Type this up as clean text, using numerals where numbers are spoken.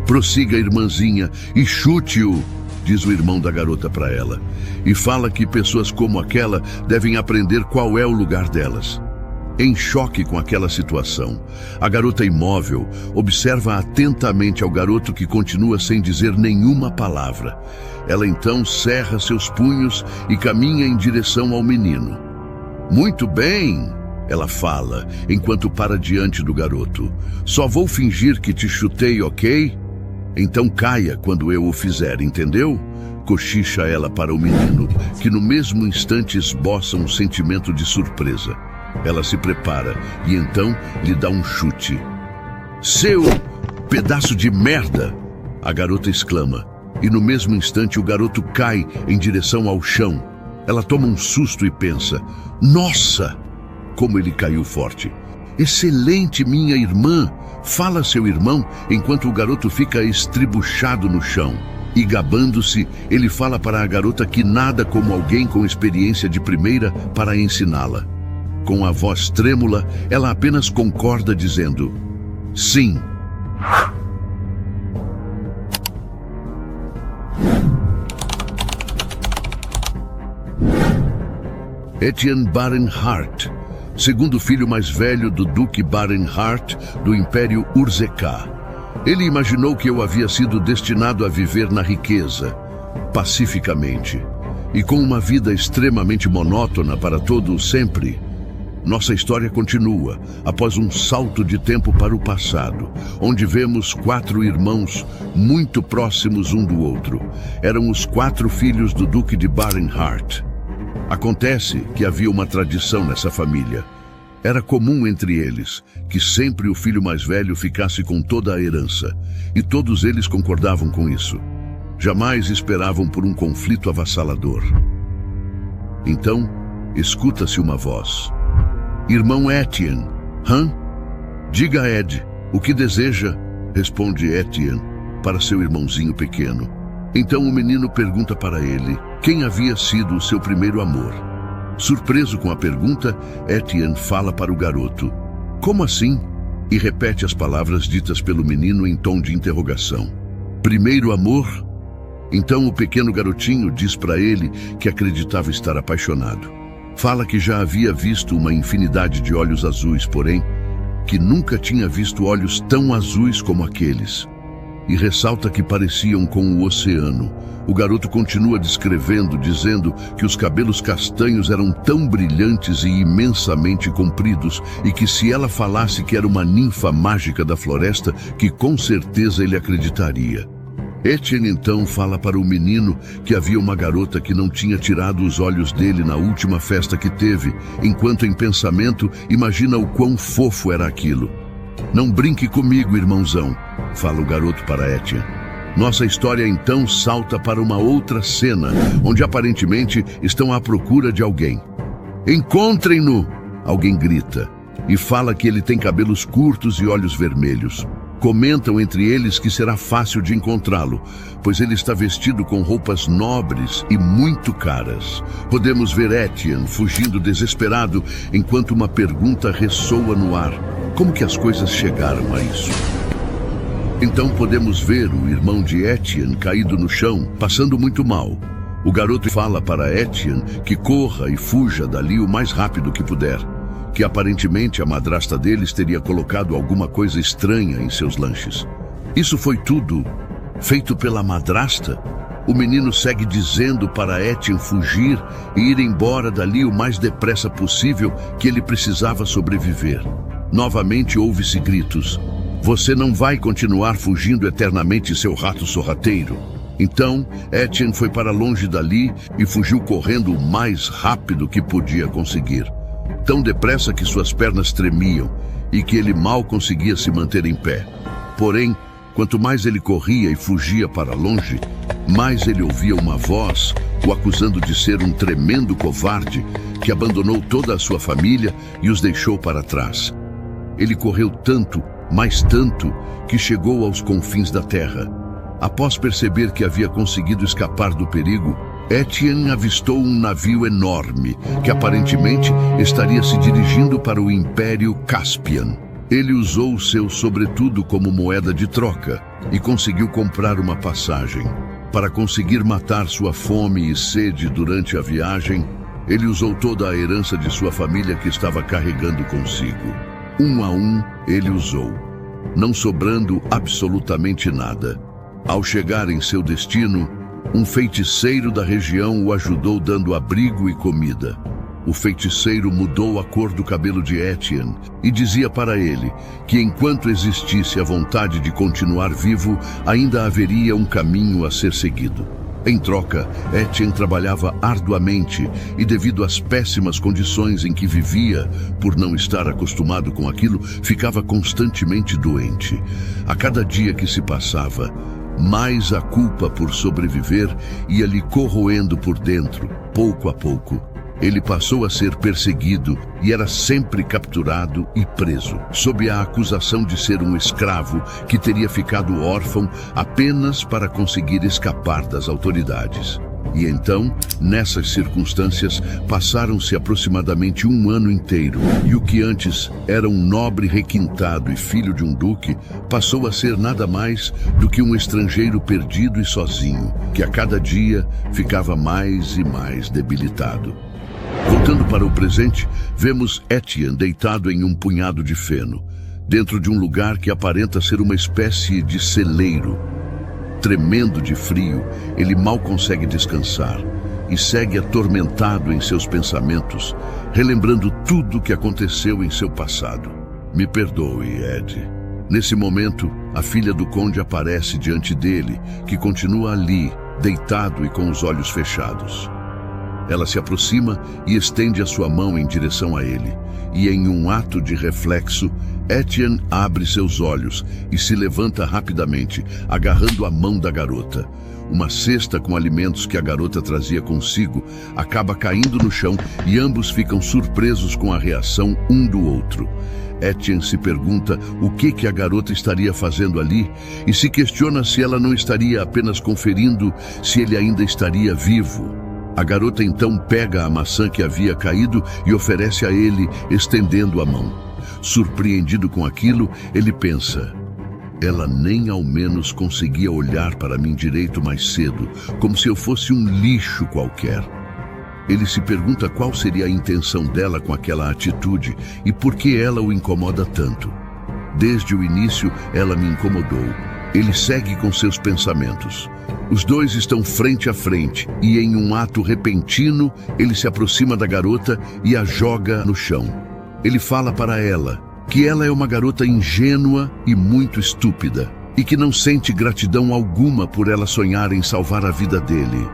Prossiga, irmãzinha, e chute-o, diz o irmão da garota para ela. E fala que pessoas como aquela devem aprender qual é o lugar delas. Em choque com aquela situação, a garota imóvel observa atentamente ao garoto que continua sem dizer nenhuma palavra. Ela então cerra seus punhos e caminha em direção ao menino. Muito bem, ela fala, enquanto para diante do garoto. Só vou fingir que te chutei, ok? Então caia quando eu o fizer, entendeu? Cochicha ela para o menino, que no mesmo instante esboça um sentimento de surpresa. Ela se prepara e então lhe dá um chute. Seu pedaço de merda! A garota exclama. E no mesmo instante o garoto cai em direção ao chão. Ela toma um susto e pensa: nossa! Como ele caiu forte. Excelente, minha irmã! Fala seu irmão enquanto o garoto fica estribuchado no chão. E gabando-se, ele fala para a garota que nada como alguém com experiência de primeira para ensiná-la. Com a voz trêmula, ela apenas concorda dizendo: sim. Etienne Barenhart, segundo filho mais velho do Duque Barenhart do Império Urzeka. Ele imaginou que eu havia sido destinado a viver na riqueza, pacificamente, e com uma vida extremamente monótona para todo o sempre. Nossa história continua após um salto de tempo para o passado, onde vemos 4 irmãos muito próximos um do outro. Eram os 4 filhos do Duque de Barenhart. Acontece que havia uma tradição nessa família. Era comum entre eles que sempre o filho mais velho ficasse com toda a herança, e todos eles concordavam com isso. Jamais esperavam por um conflito avassalador. Então, escuta-se uma voz. Irmão Etienne, hã? Diga, Ed, o que deseja? Responde Etienne para seu irmãozinho pequeno. Então o menino pergunta para ele quem havia sido o seu primeiro amor. Surpreso com a pergunta, Etienne fala para o garoto: como assim? E repete as palavras ditas pelo menino em tom de interrogação. Primeiro amor? Então o pequeno garotinho diz para ele que acreditava estar apaixonado. Fala que já havia visto uma infinidade de olhos azuis, porém, que nunca tinha visto olhos tão azuis como aqueles. E ressalta que pareciam com o oceano. O garoto continua descrevendo, dizendo que os cabelos castanhos eram tão brilhantes e imensamente compridos, e que se ela falasse que era uma ninfa mágica da floresta, que com certeza ele acreditaria. Etienne então fala para o menino que havia uma garota que não tinha tirado os olhos dele na última festa que teve, enquanto em pensamento imagina o quão fofo era aquilo. Não brinque comigo, irmãozão, fala o garoto para Etienne. Nossa história então salta para uma outra cena, onde aparentemente estão à procura de alguém. Encontrem-no! Alguém grita, e fala que ele tem cabelos curtos e olhos vermelhos. Comentam entre eles que será fácil de encontrá-lo, pois ele está vestido com roupas nobres e muito caras. Podemos ver Etienne fugindo desesperado, enquanto uma pergunta ressoa no ar. Como que as coisas chegaram a isso? Então podemos ver o irmão de Etienne caído no chão, passando muito mal. O garoto fala para Etienne que corra e fuja dali o mais rápido que puder, que aparentemente a madrasta deles teria colocado alguma coisa estranha em seus lanches. Isso foi tudo feito pela madrasta? O menino segue dizendo para Etienne fugir e ir embora dali o mais depressa possível, que ele precisava sobreviver. Novamente ouve-se gritos. Você não vai continuar fugindo eternamente, seu rato sorrateiro. Então, Etienne foi para longe dali e fugiu correndo o mais rápido que podia conseguir. Tão depressa que suas pernas tremiam e que ele mal conseguia se manter em pé. Porém, quanto mais ele corria e fugia para longe, mais ele ouvia uma voz o acusando de ser um tremendo covarde que abandonou toda a sua família e os deixou para trás. Ele correu tanto, mais tanto, que chegou aos confins da terra. Após perceber que havia conseguido escapar do perigo, Etienne avistou um navio enorme, que aparentemente estaria se dirigindo para o Império Caspian. Ele usou o seu sobretudo como moeda de troca e conseguiu comprar uma passagem. Para conseguir matar sua fome e sede durante a viagem, ele usou toda a herança de sua família que estava carregando consigo. Um a um, ele usou, não sobrando absolutamente nada. Ao chegar em seu destino, um feiticeiro da região o ajudou dando abrigo e comida. O feiticeiro mudou a cor do cabelo de Etienne e dizia para ele que enquanto existisse a vontade de continuar vivo, ainda haveria um caminho a ser seguido. Em troca, Etienne trabalhava arduamente e, devido às péssimas condições em que vivia, por não estar acostumado com aquilo, ficava constantemente doente. A cada dia que se passava, mais a culpa por sobreviver ia lhe corroendo por dentro, pouco a pouco. Ele passou a ser perseguido e era sempre capturado e preso, sob a acusação de ser um escravo que teria ficado órfão apenas para conseguir escapar das autoridades. E então, nessas circunstâncias, passaram-se aproximadamente um ano inteiro, e o que antes era um nobre requintado e filho de um duque, passou a ser nada mais do que um estrangeiro perdido e sozinho, que a cada dia ficava mais e mais debilitado. Voltando para o presente, vemos Etienne deitado em um punhado de feno, dentro de um lugar que aparenta ser uma espécie de celeiro. Tremendo de frio, ele mal consegue descansar e segue atormentado em seus pensamentos, relembrando tudo o que aconteceu em seu passado. Me perdoe, Ed. Nesse momento, a filha do conde aparece diante dele, que continua ali, deitado e com os olhos fechados. Ela se aproxima e estende a sua mão em direção a ele, e em um ato de reflexo, Etienne abre seus olhos e se levanta rapidamente, agarrando a mão da garota. Uma cesta com alimentos que a garota trazia consigo acaba caindo no chão e ambos ficam surpresos com a reação um do outro. Etienne se pergunta o que a garota estaria fazendo ali e se questiona se ela não estaria apenas conferindo se ele ainda estaria vivo. A garota então pega a maçã que havia caído e oferece a ele, estendendo a mão. Surpreendido com aquilo, ele pensa: ela nem ao menos conseguia olhar para mim direito mais cedo, como se eu fosse um lixo qualquer. Ele se pergunta qual seria a intenção dela com aquela atitude e por que ela o incomoda tanto. Desde o início, ela me incomodou. Ele segue com seus pensamentos. Os dois estão frente a frente e, em um ato repentino, ele se aproxima da garota e a joga no chão. Ele fala para ela que ela é uma garota ingênua e muito estúpida e que não sente gratidão alguma por ela sonhar em salvar a vida dele.